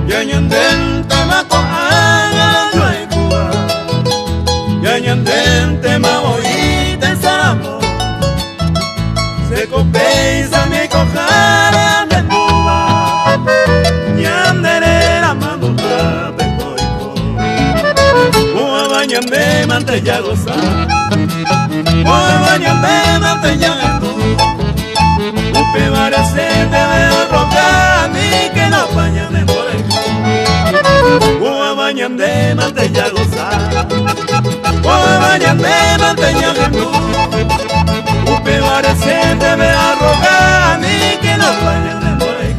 Yañandente macoana yuaicua, yañandente maoite saramo, se copeisa mi cojara de nuba, ñandere la manuta pecoico, mua bañande mantella goza, mua bañande mantella gendo, upe varese debe rogar ni que no bañande por el Oa bañande mantella goza, oa bañande mantella gendo, upe varese debe arrogar ni que no bañande por el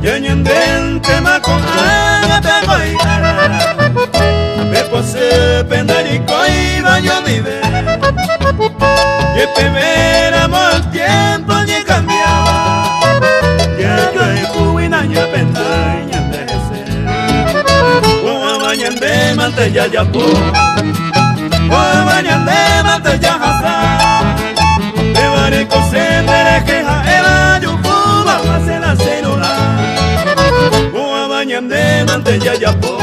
Yañandente macoana pecoitara, me pose pendarico y baño vive, y peveramos el tiempo ni cambiaba, ya yo he cuina ya pendaña de ser, oa bañande mantella ya po, oa bañande mantella hasa, me vare cose mere queja era yucuba, más en la celular. Bañande mantella ya po,